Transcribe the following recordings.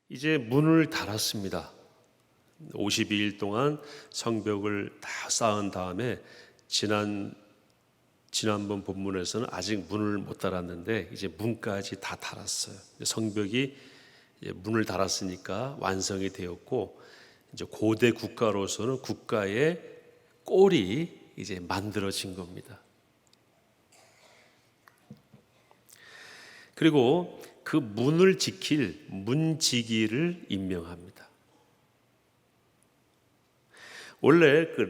이제 문을 닫았습니다. 52일 동안 성벽을 다 쌓은 다음에 지난번 본문에서는 아직 문을 못 닫았는데 이제 문까지 다 닫았어요. 성벽이 문을 닫았으니까 완성이 되었고, 이제 고대 국가로서는 국가의 꼴이 이제 만들어진 겁니다. 그리고 그 문을 지킬 문지기를 임명합니다. 원래 그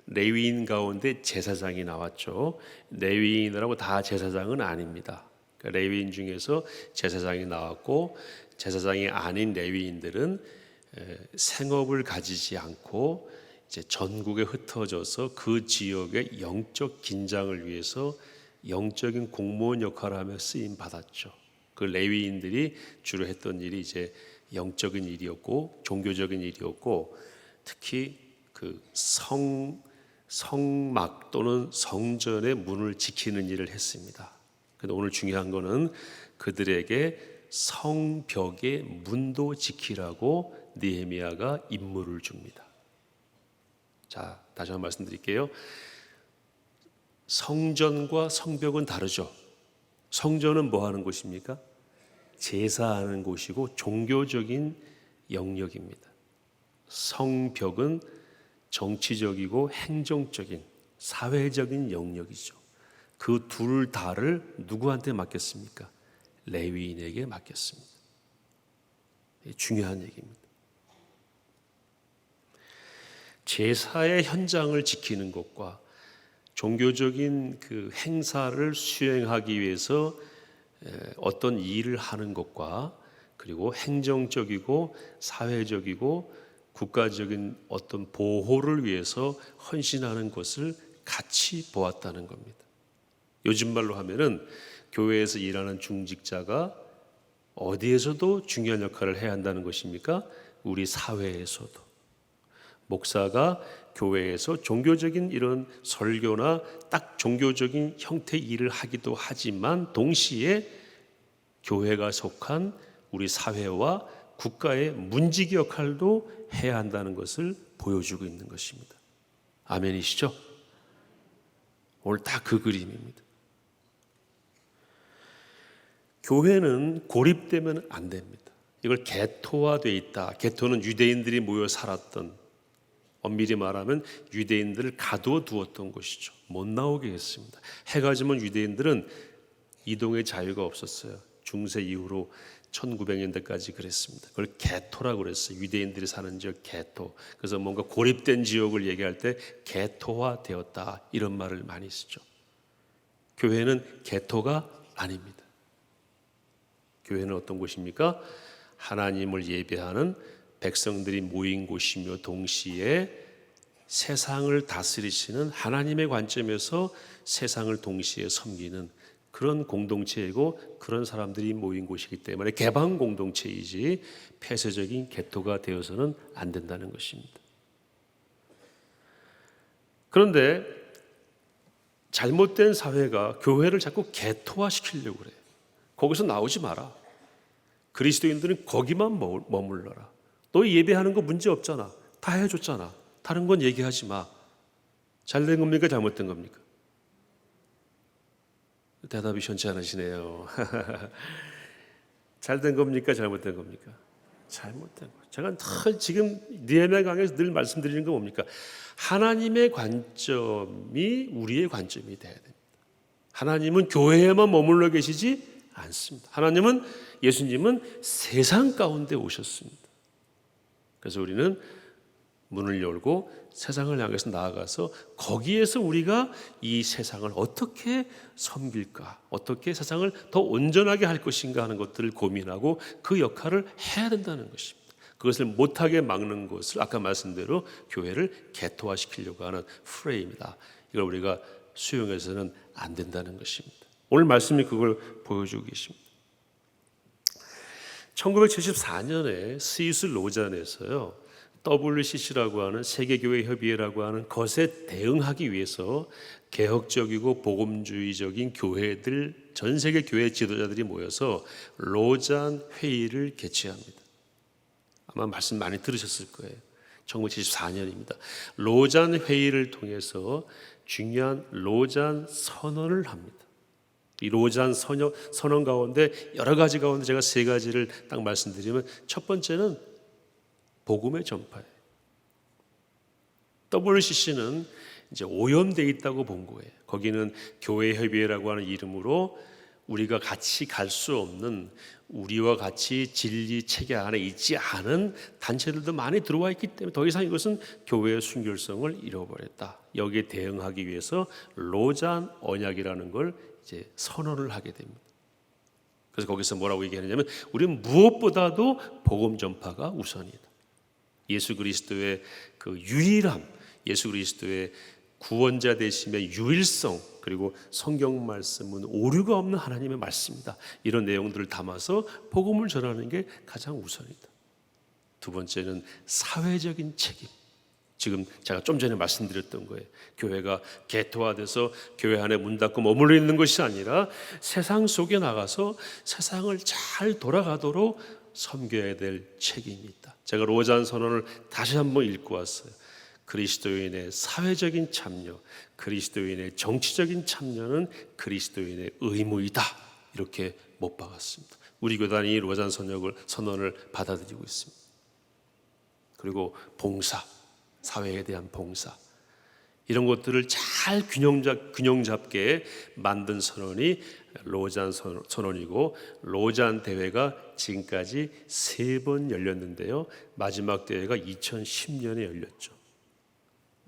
레위인 가운데 제사장이 나왔죠. 레위인이라고 다 제사장은 아닙니다. 그러니까 레위인 중에서 제사장이 나왔고, 제사장이 아닌 레위인들은 생업을 가지지 않고 이제 전국에 흩어져서 그 지역의 영적 긴장을 위해서 영적인 공무원 역할을 하며 쓰임 받았죠. 그 레위인들이 주로 했던 일이 이제 영적인 일이었고 종교적인 일이었고, 특히 그 성막 또는 성전의 문을 지키는 일을 했습니다. 그런데 오늘 중요한 거는 그들에게 성벽의 문도 지키라고 느헤미야가 임무를 줍니다. 자, 다시 한번 말씀드릴게요. 성전과 성벽은 다르죠. 성전은 뭐 하는 곳입니까? 제사하는 곳이고 종교적인 영역입니다. 성벽은 정치적이고 행정적인 사회적인 영역이죠. 그 둘 다를 누구한테 맡겼습니까? 레위인에게 맡겼습니다. 중요한 얘기입니다. 제사의 현장을 지키는 것과 종교적인 그 행사를 수행하기 위해서 어떤 일을 하는 것과, 그리고 행정적이고 사회적이고 국가적인 어떤 보호를 위해서 헌신하는 것을 같이 보았다는 겁니다. 요즘 말로 하면은 교회에서 일하는 중직자가 어디에서도 중요한 역할을 해야 한다는 것입니까? 우리 사회에서도. 목사가 교회에서 종교적인 이런 설교나 딱 종교적인 형태의 일을 하기도 하지만, 동시에 교회가 속한 우리 사회와 국가의 문지기 역할도 해야 한다는 것을 보여주고 있는 것입니다. 아멘이시죠? 오늘 다 그 그림입니다. 교회는 고립되면 안 됩니다. 이걸 개토화되어 있다. 개토는 유대인들이 모여 살았던, 엄밀히 말하면 유대인들을 가둬두었던 곳이죠. 못 나오게 했습니다. 해가 지면 유대인들은 이동의 자유가 없었어요. 중세 이후로 1900년대까지 그랬습니다. 그걸 개토라고 그랬어요. 유대인들이 사는 지역 개토. 그래서 뭔가 고립된 지역을 얘기할 때 개토화되었다, 이런 말을 많이 쓰죠. 교회는 개토가 아닙니다. 교회는 어떤 곳입니까? 하나님을 예배하는 백성들이 모인 곳이며, 동시에 세상을 다스리시는 하나님의 관점에서 세상을 동시에 섬기는 그런 공동체이고, 그런 사람들이 모인 곳이기 때문에 개방 공동체이지 폐쇄적인 개토가 되어서는 안 된다는 것입니다. 그런데 잘못된 사회가 교회를 자꾸 개토화시키려고 그래요. 거기서 나오지 마라. 그리스도인들은 거기만 머물러라. 너 예배하는 거 문제 없잖아. 다 해줬잖아. 다른 건 얘기하지 마. 잘된 겁니까? 잘못된 겁니까? 대답이 시원치 않으시네요. 잘된 겁니까? 잘못된 겁니까? 잘못된 거. 제가 지금 느헤미야 강에서 늘 말씀드리는 건 뭡니까? 하나님의 관점이 우리의 관점이 돼야 됩니다. 하나님은 교회에만 머물러 계시지 않습니다. 하나님은, 예수님은 세상 가운데 오셨습니다. 그래서 우리는 문을 열고 세상을 향해서 나아가서 거기에서 우리가 이 세상을 어떻게 섬길까, 어떻게 세상을 더 온전하게 할 것인가 하는 것들을 고민하고 그 역할을 해야 된다는 것입니다. 그것을 못하게 막는 것을 아까 말씀대로 교회를 개토화시키려고 하는 프레임이다. 이걸 우리가 수용해서는 안 된다는 것입니다. 오늘 말씀이 그걸 보여주고 계십니다. 1974년에 스위스 로잔에서요, WCC라고 하는 세계교회협의회라고 하는 것에 대응하기 위해서 개혁적이고 복음주의적인 교회들 전 세계 교회 지도자들이 모여서 로잔 회의를 개최합니다. 아마 말씀 많이 들으셨을 거예요. 1974년입니다. 로잔 회의를 통해서 중요한 로잔 선언을 합니다. 이 로잔 선언 가운데 여러 가지 가운데 제가 세 가지를 딱 말씀드리면, 첫 번째는 복음의 전파예요. WCC는 이제 오염되어 있다고 본 거예요. 거기는 교회협의회라고 하는 이름으로 우리가 같이 갈 수 없는, 우리와 같이 진리 체계 안에 있지 않은 단체들도 많이 들어와 있기 때문에 더 이상 이것은 교회의 순결성을 잃어버렸다. 여기에 대응하기 위해서 로잔 언약이라는 걸 이제 선언을 하게 됩니다. 그래서 거기서 뭐라고 얘기하냐면, 우리는 무엇보다도 복음 전파가 우선이다. 예수 그리스도의 그 유일함, 예수 그리스도의 구원자 되심의 유일성, 그리고 성경 말씀은 오류가 없는 하나님의 말씀이다. 이런 내용들을 담아서 복음을 전하는 게 가장 우선이다. 두 번째는 사회적인 책임. 지금 제가 좀 전에 말씀드렸던 거예요. 교회가 개토화돼서 교회 안에 문 닫고 머물러 있는 것이 아니라 세상 속에 나가서 세상을 잘 돌아가도록 섬겨야 될 책임이 있다. 제가 로잔 선언을 다시 한번 읽고 왔어요. 그리스도인의 사회적인 참여, 그리스도인의 정치적인 참여는 그리스도인의 의무이다. 이렇게 못 박았습니다. 우리 교단이 로잔 선언을 받아들이고 있습니다. 그리고 봉사, 사회에 대한 봉사, 이런 것들을 잘 균형 잡게 만든 선언이 로잔 선언이고, 로잔 대회가 지금까지 3번 열렸는데요, 마지막 대회가 2010년에 열렸죠.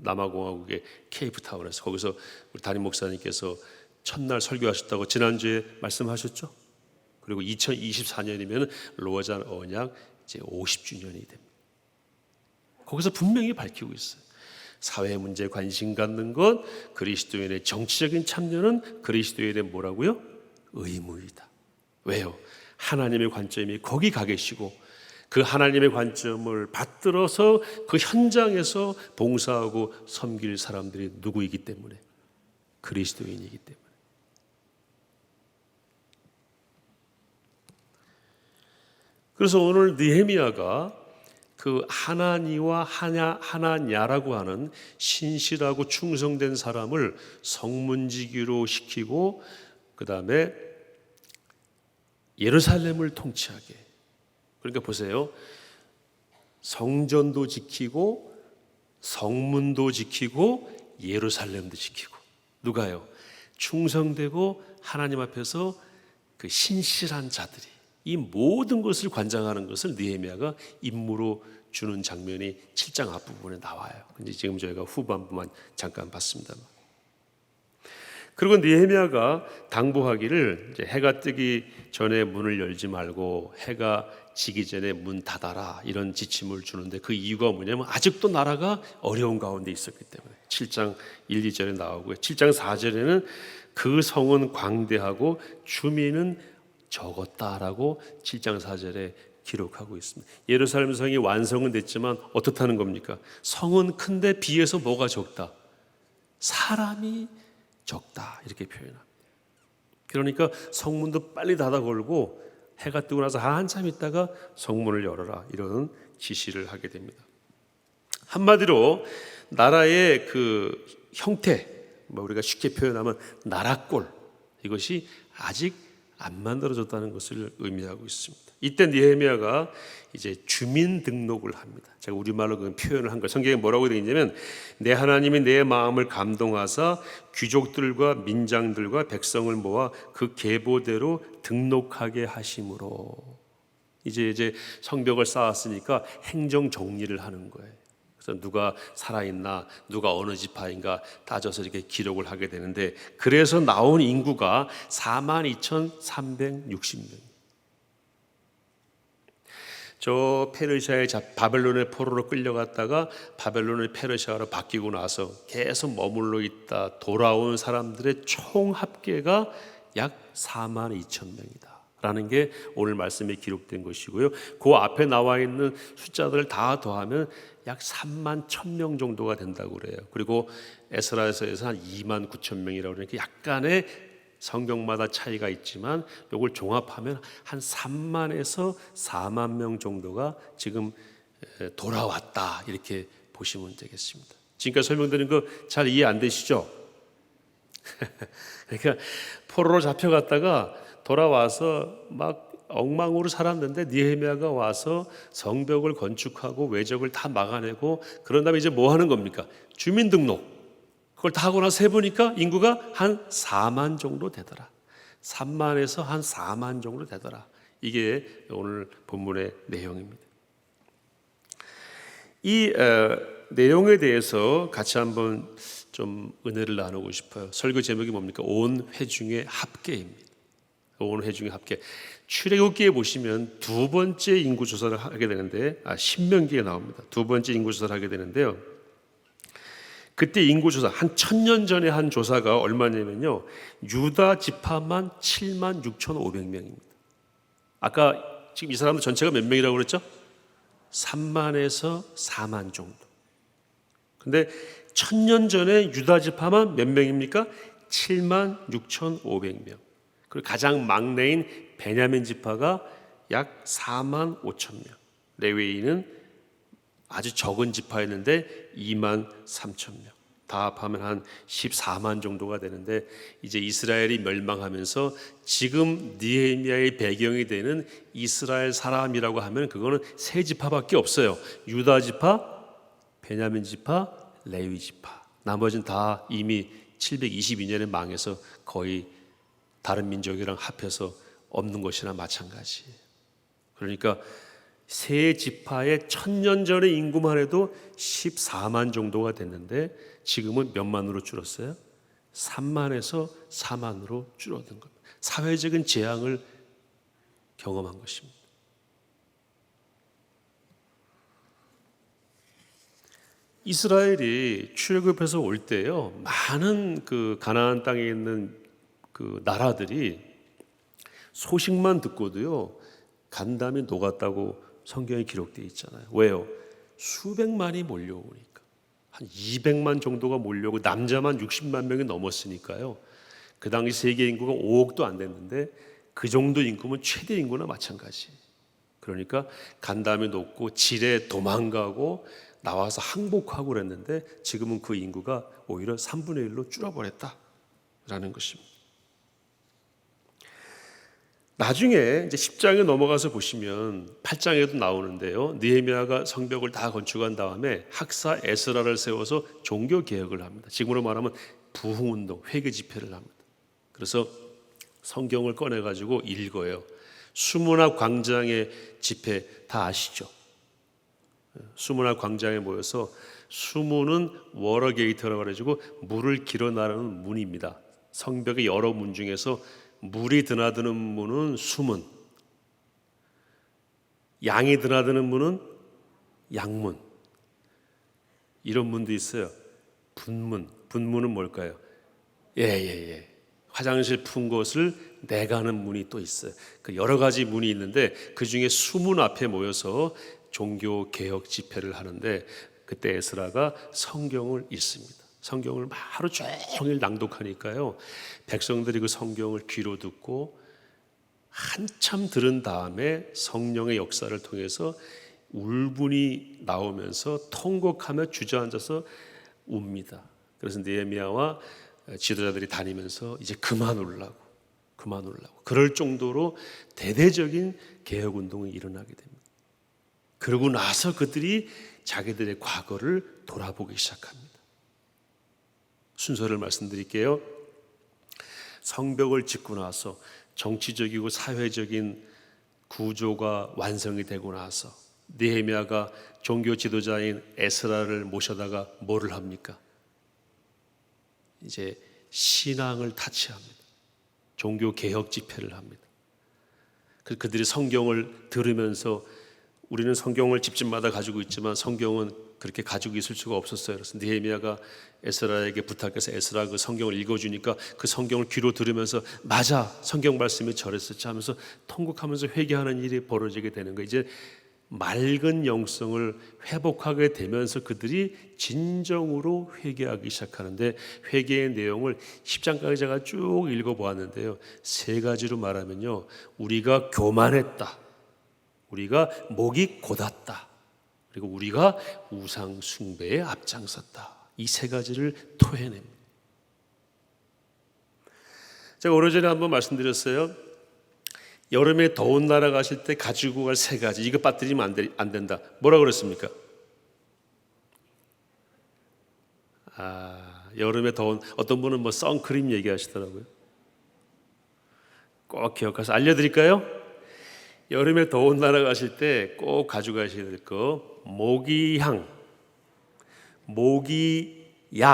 남아공화국의 케이프타운에서. 거기서 우리 담임 목사님께서 첫날 설교하셨다고 지난주에 말씀하셨죠. 그리고 2024년이면 로잔 언약 이제 50주년이 됩니다. 거기서 분명히 밝히고 있어요. 사회 문제에 관심 갖는 것, 그리스도인의 정치적인 참여는 그리스도인의 뭐라고요? 의무이다. 왜요? 하나님의 관점이 거기 가 계시고, 그 하나님의 관점을 받들어서 그 현장에서 봉사하고 섬길 사람들이 누구이기 때문에? 그리스도인이기 때문에. 그래서 오늘 느헤미야가 그 하나니와 하나냐라고 하는 신실하고 충성된 사람을 성문지기로 시키고, 그 다음에 예루살렘을 통치하게. 그러니까 보세요. 성전도 지키고 성문도 지키고 예루살렘도 지키고. 누가요? 충성되고 하나님 앞에서 그 신실한 자들이 이 모든 것을 관장하는 것을 느헤미야가 임무로 주는 장면이 7장 앞부분에 나와요. 근데 지금 저희가 후반부만 잠깐 봤습니다만. 그리고 느헤미야가 당부하기를, 이제 해가 뜨기 전에 문을 열지 말고 해가 지기 전에 문 닫아라, 이런 지침을 주는데, 그 이유가 뭐냐면 아직도 나라가 어려운 가운데 있었기 때문에. 7장 1, 2절에 나오고요. 7장 4절에는 그 성은 광대하고 주민은 적었다라고 7장 4절에 기록하고 있습니다. 예루살렘 성이 완성은 됐지만 어떻다는 겁니까? 성은 큰데 비해서 뭐가 적다? 사람이 적다, 이렇게 표현합니다. 그러니까 성문도 빨리 닫아 걸고 해가 뜨고 나서 한참 있다가 성문을 열어라, 이런 지시를 하게 됩니다. 한마디로 나라의 그 형태, 우리가 쉽게 표현하면 나라꼴, 이것이 아직 안 만들어졌다는 것을 의미하고 있습니다. 이때 느헤미야가 이제 주민 등록을 합니다. 제가 우리말로 그 표현을 한 거예요. 성경에 뭐라고 되어 있냐면, 내 하나님이 내 마음을 감동하사 귀족들과 민장들과 백성을 모아 그 계보대로 등록하게 하심으로. 이제 성벽을 쌓았으니까 행정 정리를 하는 거예요. 그래서 누가 살아있나, 누가 어느 지파인가 따져서 이렇게 기록을 하게 되는데, 그래서 나온 인구가 42,360명. 저 페르시아의 바벨론의 포로로 끌려갔다가 바벨론의 페르시아로 바뀌고 나서 계속 머물러 있다 돌아온 사람들의 총 합계가 약 42,000명이다 라는 게 오늘 말씀에 기록된 것이고요. 그 앞에 나와 있는 숫자들을 다 더하면 약 31,000명 정도가 된다고 그래요. 그리고 에스라서에서 한 29,000명이라고 그러니까 약간의 성경마다 차이가 있지만 이걸 종합하면 한 3만에서 4만 명 정도가 지금 돌아왔다, 이렇게 보시면 되겠습니다. 지금까지 설명드린 거 잘 이해 안 되시죠? 그러니까 포로로 잡혀갔다가 돌아와서 막 엉망으로 살았는데 느헤미야가 와서 성벽을 건축하고 외적을 다 막아내고 그런 다음에 이제 뭐 하는 겁니까? 주민등록 그걸 다 하고 나서 해보니까 인구가 한 4만 정도 되더라. 3만에서 한 4만 정도 되더라. 이게 오늘 본문의 내용입니다. 이 내용에 대해서 같이 한번 좀 은혜를 나누고 싶어요. 설교 제목이 뭡니까? 온 회중의 합계입니다. 온 회중의 합계. 출애굽기에 보시면 두 번째 인구 조사를 하게 되는데, 신명기에 나옵니다. 두 번째 인구 조사를 하게 되는데요. 그때 인구 조사 한 1000년 전에 한 조사가 얼마냐면요, 유다 지파만 7만 6,500명입니다. 아까 지금 이 사람들 전체가 몇 명이라고 그랬죠? 3만에서 4만 정도. 근데 1000년 전에 유다 지파만 몇 명입니까? 7만 6,500명. 그리고 가장 막내인 베냐민 지파가 약 4만 5천 명. 레위인은 아주 적은 지파였는데 2만 3천 명. 다 합하면 한 14만 정도가 되는데, 이제 이스라엘이 멸망하면서 지금 느헤미야의 배경이 되는 이스라엘 사람이라고 하면 그거는 세 지파밖에 없어요. 유다 지파, 베냐민 지파, 레위 지파. 나머지는 다 이미 722년에 망해서 거의 다른 민족이랑 합해서 없는 것이나 마찬가지예요. 그러니까 세 지파의 1000년 전의 인구만 해도 14만 정도가 됐는데 지금은 몇만으로 줄었어요? 3만에서 4만으로 줄어든 겁니다. 사회적인 재앙을 경험한 것입니다. 이스라엘이 출애굽해서 올 때요, 많은 그 가나안 땅에 있는 그 나라들이 소식만 듣고도요 간담이 녹았다고 성경에 기록되어 있잖아요. 왜요? 수백만이 몰려오니까. 한 200만 정도가 몰려오고 남자만 60만 명이 넘었으니까요. 그 당시 세계 인구가 5억도 안 됐는데 그 정도 인구면 최대 인구나 마찬가지. 그러니까 간담이 녹고 지레 도망가고 나와서 항복하고 그랬는데 지금은 그 인구가 오히려 3분의 1로 줄어버렸다라는 것입니다. 나중에 이제 10장에 넘어가서 보시면 8장에도 나오는데요. 느헤미야가 성벽을 다 건축한 다음에 학사 에스라를 세워서 종교 개혁을 합니다. 지금으로 말하면 부흥운동, 회개 집회를 합니다. 그래서 성경을 꺼내 가지고 읽어요. 수문학 광장의 집회 다 아시죠? 수문학 광장에 모여서, 수문은 워러 게이트라고 해가지고 물을 길어 나르는 문입니다. 성벽의 여러 문 중에서 물이 드나드는 문은 수문, 양이 드나드는 문은 양문, 이런 문도 있어요. 분문, 분문은 뭘까요? 화장실 푼 곳을 내가는 문이 또 있어요. 그 여러 가지 문이 있는데 그 중에 수문 앞에 모여서 종교 개혁 집회를 하는데, 그때 에스라가 성경을 읽습니다. 성경을 하루 종일 낭독하니까요, 백성들이 그 성경을 귀로 듣고 한참 들은 다음에 성령의 역사를 통해서 울분이 나오면서 통곡하며 주저앉아서 웁니다. 그래서 느헤미야와 지도자들이 다니면서 이제 그만 울라고 그럴 정도로 대대적인 개혁운동이 일어나게 됩니다. 그러고 나서 그들이 자기들의 과거를 돌아보기 시작합니다. 순서를 말씀드릴게요. 성벽을 짓고 나서 정치적이고 사회적인 구조가 완성이 되고 나서 느헤미야가 종교 지도자인 에스라를 모셔다가 뭐를 합니까? 이제 신앙을 타치합니다. 종교 개혁 집회를 합니다. 그들이 성경을 들으면서, 우리는 성경을 집집마다 가지고 있지만 성경은 그렇게 가지고 있을 수가 없었어요. 그래서 느헤미야가 에스라에게 부탁해서 에스라가 그 성경을 읽어주니까 그 성경을 귀로 들으면서 맞아, 성경 말씀이 저랬었지 하면서 통곡하면서 회개하는 일이 벌어지게 되는 거예요. 이제 맑은 영성을 회복하게 되면서 그들이 진정으로 회개하기 시작하는데, 회개의 내용을 10장까지 제가 쭉 읽어보았는데요, 세 가지로 말하면요, 우리가 교만했다, 우리가 목이 곧았다, 그리고 우리가 우상 숭배에 앞장섰다. 이 세 가지를 토해냅니다. 제가 오래전에 한번 말씀드렸어요. 여름에 더운 나라 가실 때 가지고 갈 세 가지, 이거 빠뜨리면 안 된다. 뭐라 그랬습니까? 여름에 더운, 어떤 분은 뭐 선크림 얘기하시더라고요. 꼭 기억해서 알려드릴까요? 여름에 더운 나라 가실 때 꼭 가져가셔야 될 거, 모기향, 모기약,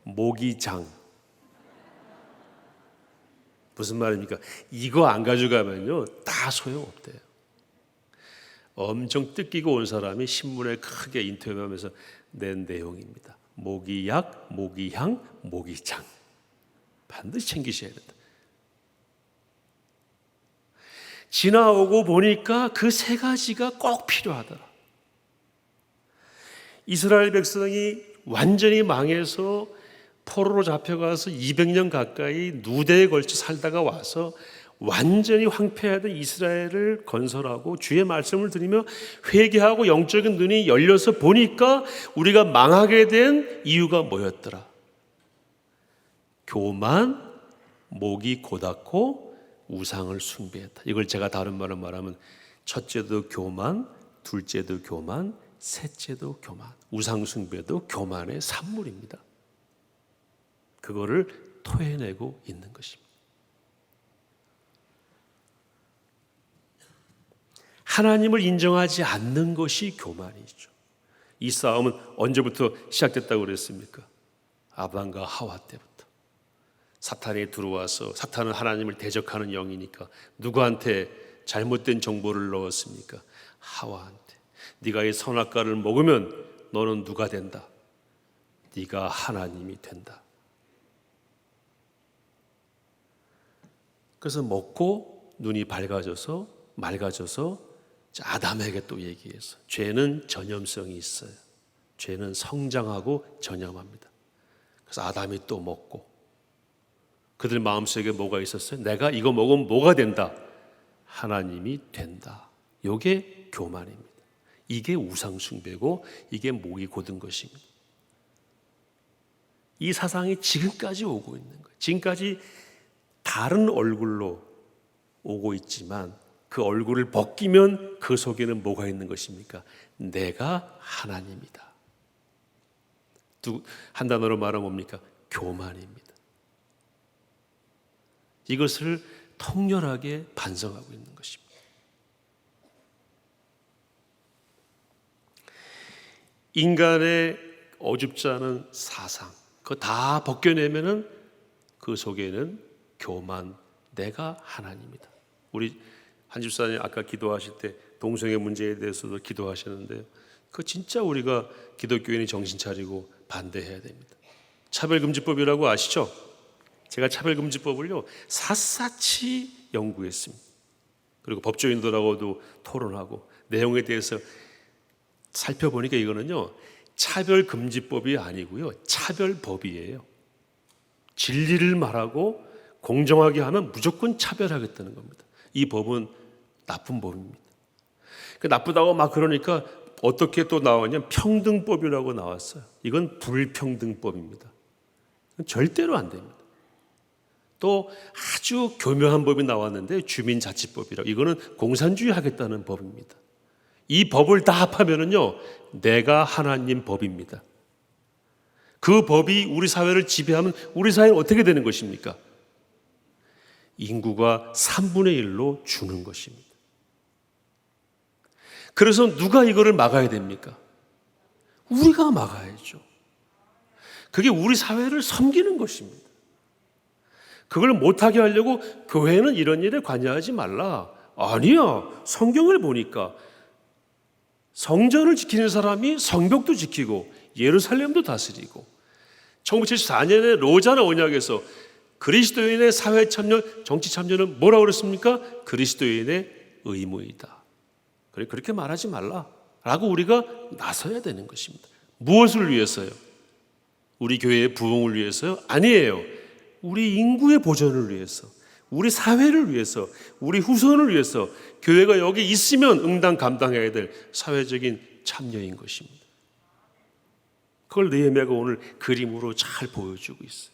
모기장. 무슨 말입니까? 이거 안 가져가면요, 다 소용없대요. 엄청 뜯기고 온 사람이 신문에 크게 인터뷰하면서 낸 내용입니다. 모기약, 모기향, 모기장. 반드시 챙기셔야 된다. 지나오고 보니까 그 세 가지가 꼭 필요하더라. 이스라엘 백성이 완전히 망해서 포로로 잡혀가서 200년 가까이 누대에 걸쳐 살다가 와서 완전히 황폐하던 이스라엘을 건설하고 주의 말씀을 들으며 회개하고 영적인 눈이 열려서 보니까 우리가 망하게 된 이유가 뭐였더라? 교만, 목이 곧았고 우상을 숭배했다. 이걸 제가 다른 말로 말하면 첫째도 교만, 둘째도 교만, 셋째도 교만. 우상 숭배도 교만의 산물입니다. 그거를 토해내고 있는 것입니다. 하나님을 인정하지 않는 것이 교만이죠. 이 싸움은 언제부터 시작됐다고 그랬습니까? 아담과 하와 때부터. 사탄이 들어와서, 사탄은 하나님을 대적하는 영이니까 누구한테 잘못된 정보를 넣었습니까? 하와한테. 네가 이 선악과를 먹으면 너는 누가 된다? 네가 하나님이 된다. 그래서 먹고 눈이 맑아져서 아담에게 또 얘기해서, 죄는 전염성이 있어요. 죄는 성장하고 전염합니다. 그래서 아담이 또 먹고, 그들 마음속에 뭐가 있었어요? 내가 이거 먹으면 뭐가 된다? 하나님이 된다. 이게 교만입니다. 이게 우상숭배고 이게 목이 곧은 것입니다. 이 사상이 지금까지 오고 있는 거예요. 지금까지 다른 얼굴로 오고 있지만 그 얼굴을 벗기면 그 속에는 뭐가 있는 것입니까? 내가 하나님이다. 한 단어로 말하면 뭡니까? 교만입니다. 이것을 통렬하게 반성하고 있는 것입니다. 인간의 어줍지 않은 사상, 그거 다 벗겨내면은 그 속에는 교만, 내가 하나님이다. 우리 한 집사님 아까 기도하실 때 동성애 문제에 대해서도 기도하셨는데요, 그거 진짜 우리가 기독교인이 정신 차리고 반대해야 됩니다. 차별금지법이라고 아시죠? 제가 차별금지법을요 샅샅이 연구했습니다. 그리고 법조인들하고도 토론하고 내용에 대해서 살펴보니까 이거는요 차별금지법이 아니고요 차별법이에요. 진리를 말하고 공정하게 하면 무조건 차별하겠다는 겁니다. 이 법은 나쁜 법입니다. 나쁘다고 막 그러니까 어떻게 또 나왔냐면 평등법이라고 나왔어요. 이건 불평등법입니다. 절대로 안 됩니다. 또 아주 교묘한 법이 나왔는데 주민자치법이라고, 이거는 공산주의 하겠다는 법입니다. 이 법을 다 합하면은요 내가 하나님 법입니다. 그 법이 우리 사회를 지배하면 우리 사회는 어떻게 되는 것입니까? 인구가 3분의 1로 주는 것입니다. 그래서 누가 이거를 막아야 됩니까? 우리가 막아야죠. 그게 우리 사회를 섬기는 것입니다. 그걸 못하게 하려고 교회는 이런 일에 관여하지 말라. 아니야. 성경을 보니까 성전을 지키는 사람이 성벽도 지키고 예루살렘도 다스리고, 1974년에 로자나 언약에서 그리스도인의 사회 참여, 정치 참여는 뭐라고 그랬습니까? 그리스도인의 의무이다. 그렇게 말하지 말라라고 우리가 나서야 되는 것입니다. 무엇을 위해서요? 우리 교회의 부흥을 위해서요? 아니에요. 우리 인구의 보존을 위해서, 우리 사회를 위해서, 우리 후손을 위해서 교회가 여기 있으면 응당 감당해야 될 사회적인 참여인 것입니다. 그걸 느헤미야가 오늘 그림으로 잘 보여주고 있어요.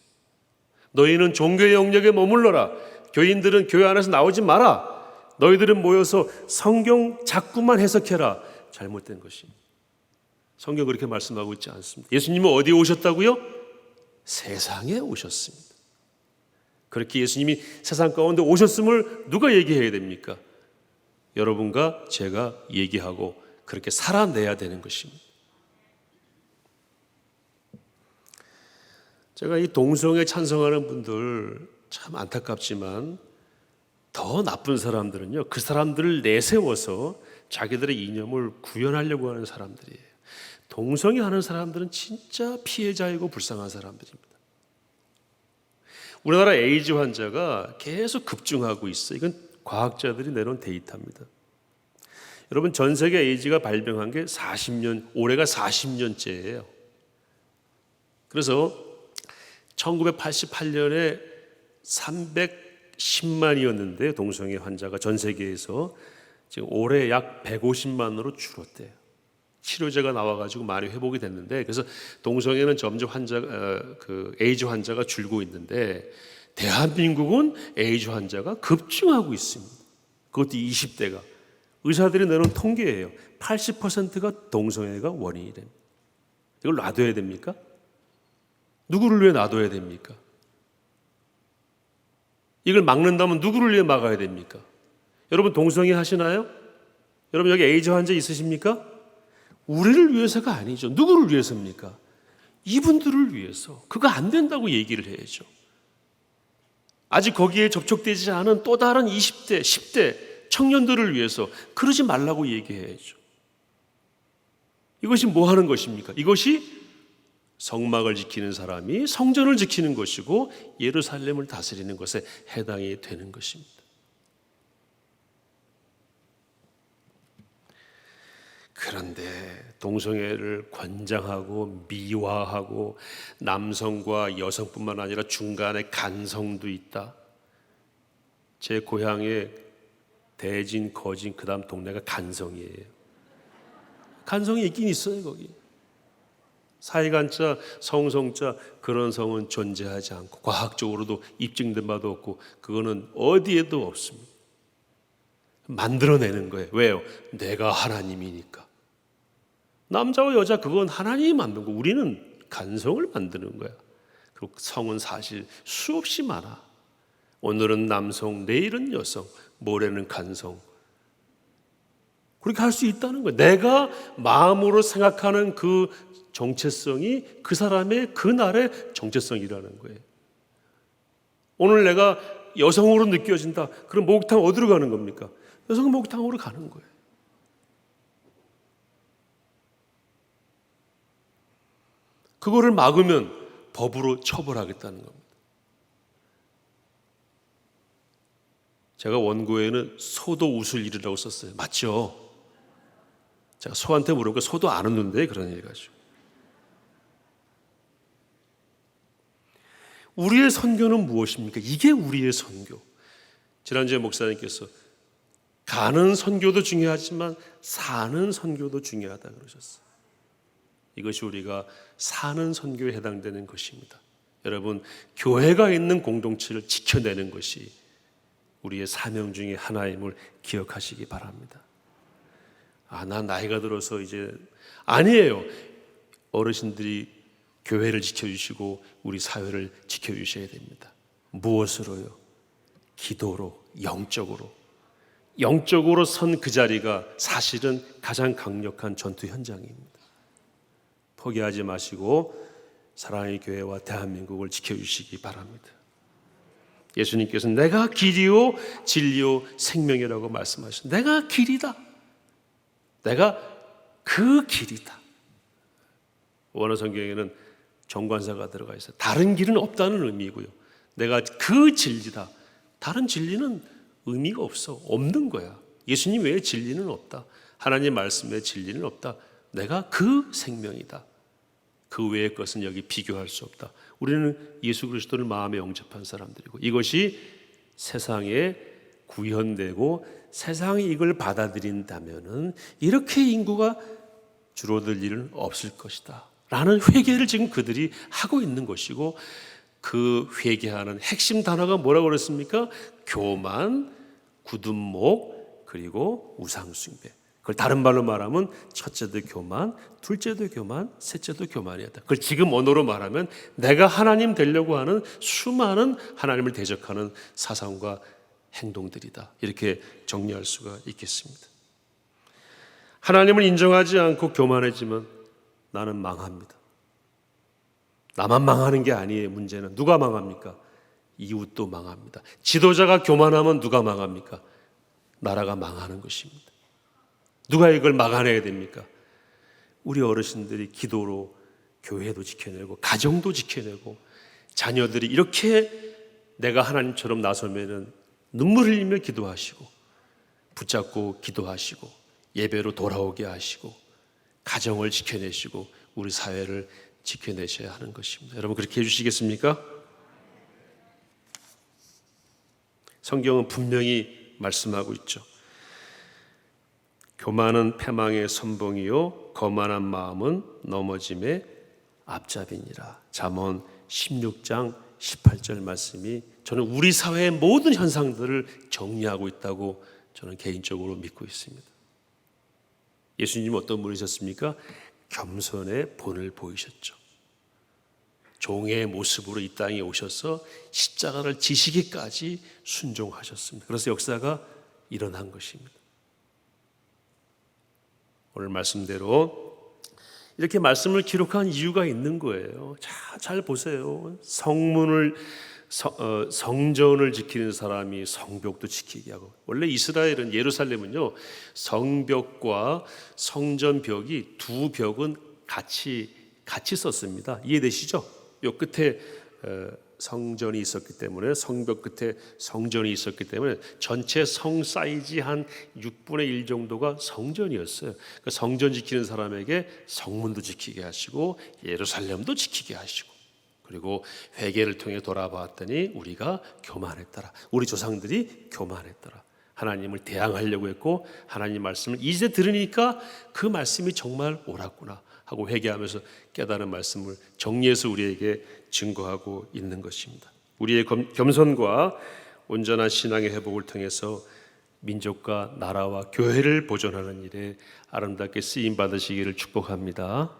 너희는 종교의 영역에 머물러라. 교인들은 교회 안에서 나오지 마라. 너희들은 모여서 성경 자꾸만 해석해라. 잘못된 것입니다. 성경 그렇게 말씀하고 있지 않습니다. 예수님은 어디에 오셨다고요? 세상에 오셨습니다. 그렇게 예수님이 세상 가운데 오셨음을 누가 얘기해야 됩니까? 여러분과 제가 얘기하고 그렇게 살아내야 되는 것입니다. 제가 이 동성애 찬성하는 분들 참 안타깝지만 더 나쁜 사람들은요, 그 사람들을 내세워서 자기들의 이념을 구현하려고 하는 사람들이에요. 동성애 하는 사람들은 진짜 피해자이고 불쌍한 사람들입니다. 우리나라 에이즈 환자가 계속 급증하고 있어요. 이건 과학자들이 내놓은 데이터입니다. 여러분, 전 세계 에이즈가 발병한 게 40년, 올해가 40년째예요. 그래서 1988년에 310만이었는데 동성애 환자가 전 세계에서 지금 올해 약 150만으로 줄었대요. 치료제가 나와가지고 많이 회복이 됐는데, 그래서 동성애는 점점 에이즈 환자가 줄고 있는데 대한민국은 에이즈 환자가 급증하고 있습니다. 그것도 20대가. 의사들이 내놓은 통계예요. 80%가 동성애가 원인이 됩니다. 이걸 놔둬야 됩니까? 누구를 위해 놔둬야 됩니까? 이걸 막는다면 누구를 위해 막아야 됩니까? 여러분, 동성애 하시나요? 여러분, 여기 에이즈 환자 있으십니까? 우리를 위해서가 아니죠. 누구를 위해서입니까? 이분들을 위해서. 그거 안 된다고 얘기를 해야죠. 아직 거기에 접촉되지 않은 또 다른 20대, 10대 청년들을 위해서 그러지 말라고 얘기해야죠. 이것이 뭐 하는 것입니까? 이것이 성막을 지키는 사람이 성전을 지키는 것이고 예루살렘을 다스리는 것에 해당이 되는 것입니다. 그런데 동성애를 권장하고 미화하고 남성과 여성뿐만 아니라 중간에 간성도 있다. 제 고향의 대진, 거진, 그 다음 동네가 간성이에요. 간성이 있긴 있어요. 거기 사이간자, 성성자, 그런 성은 존재하지 않고 과학적으로도 입증된 바도 없고 그거는 어디에도 없습니다. 만들어내는 거예요. 왜요? 내가 하나님이니까. 남자와 여자 그건 하나님이 만든 거, 우리는 간성을 만드는 거야. 그리고 성은 사실 수없이 많아. 오늘은 남성, 내일은 여성, 모레는 간성. 그렇게 할 수 있다는 거예요. 내가 마음으로 생각하는 그 정체성이 그 사람의 그날의 정체성이라는 거예요. 오늘 내가 여성으로 느껴진다. 그럼 목욕탕 어디로 가는 겁니까? 여성은 목욕탕으로 가는 거예요. 그거를 막으면 법으로 처벌하겠다는 겁니다. 제가 원고에는 소도 웃을 일이라고 썼어요. 맞죠? 제가 소한테 물어보니까 소도 안 웃는데 그런 일 가지고. 우리의 선교는 무엇입니까? 이게 우리의 선교. 지난주에 목사님께서 가는 선교도 중요하지만 사는 선교도 중요하다 그러셨어요. 이것이 우리가 사는 선교에 해당되는 것입니다. 여러분, 교회가 있는 공동체를 지켜내는 것이 우리의 사명 중에 하나임을 기억하시기 바랍니다. 난 나이가 들어서 이제 아니에요. 어르신들이 교회를 지켜주시고 우리 사회를 지켜주셔야 됩니다. 무엇으로요? 기도로, 영적으로 선 그 자리가 사실은 가장 강력한 전투 현장입니다. 포기하지 마시고 사랑의 교회와 대한민국을 지켜주시기 바랍니다. 예수님께서는 내가 길이요 진리요 생명이라고 말씀하셨습니다. 내가 길이다. 내가 그 길이다. 원어 성경에는 정관사가 들어가 있어요. 다른 길은 없다는 의미고요. 내가 그 진리다. 다른 진리는 의미가 없어. 없는 거야. 예수님 외에 진리는 없다. 하나님 말씀의 진리는 없다. 내가 그 생명이다. 그 외의 것은 여기 비교할 수 없다. 우리는 예수 그리스도를 마음에 영접한 사람들이고 이것이 세상에 구현되고 세상이 이걸 받아들인다면은 이렇게 인구가 줄어들 일은 없을 것이다 라는 회개를 지금 그들이 하고 있는 것이고, 그 회개하는 핵심 단어가 뭐라고 그랬습니까? 교만, 굳은목, 그리고 우상숭배. 그걸 다른 말로 말하면 첫째도 교만, 둘째도 교만, 셋째도 교만이었다. 그걸 지금 언어로 말하면 내가 하나님 되려고 하는 수많은 하나님을 대적하는 사상과 행동들이다. 이렇게 정리할 수가 있겠습니다. 하나님을 인정하지 않고 교만해지면 나는 망합니다. 나만 망하는 게 아니에요. 문제는 누가 망합니까? 이웃도 망합니다. 지도자가 교만하면 누가 망합니까? 나라가 망하는 것입니다. 누가 이걸 막아내야 됩니까? 우리 어르신들이 기도로 교회도 지켜내고 가정도 지켜내고 자녀들이 이렇게 내가 하나님처럼 나서면은 눈물 흘리며 기도하시고 붙잡고 기도하시고 예배로 돌아오게 하시고 가정을 지켜내시고 우리 사회를 지켜내셔야 하는 것입니다. 여러분 그렇게 해주시겠습니까? 성경은 분명히 말씀하고 있죠. 교만은 패망의 선봉이요 거만한 마음은 넘어짐의 앞잡이니라. 잠언 16장 18절 말씀이 저는 우리 사회의 모든 현상들을 정리하고 있다고 저는 개인적으로 믿고 있습니다. 예수님은 어떤 분이셨습니까? 겸손의 본을 보이셨죠. 종의 모습으로 이 땅에 오셔서 십자가를 지시기까지 순종하셨습니다. 그래서 역사가 일어난 것입니다. 오늘 말씀대로 이렇게 말씀을 기록한 이유가 있는 거예요. 잘 보세요. 성전을 지키는 사람이 성벽도 지키게 하고, 원래 이스라엘은 예루살렘은요 성벽과 성전벽이 두 벽은 같이 썼습니다. 이해되시죠? 요 끝에 성전이 있었기 때문에, 성벽 끝에 성전이 있었기 때문에 전체 성 사이즈 한 6분의 1 정도가 성전이었어요. 그러니까 성전 지키는 사람에게 성문도 지키게 하시고 예루살렘도 지키게 하시고, 그리고 회개를 통해 돌아봤더니 우리가 교만했더라. 우리 조상들이 교만했더라. 하나님을 대항하려고 했고 하나님 말씀을 이제 들으니까 그 말씀이 정말 옳았구나 하고 회개하면서 깨달은 말씀을 정리해서 우리에게 증거하고 있는 것입니다. 우리의 겸손과 온전한 신앙의 회복을 통해서 민족과 나라와 교회를 보존하는 일에 아름답게 쓰임 받으시기를 축복합니다.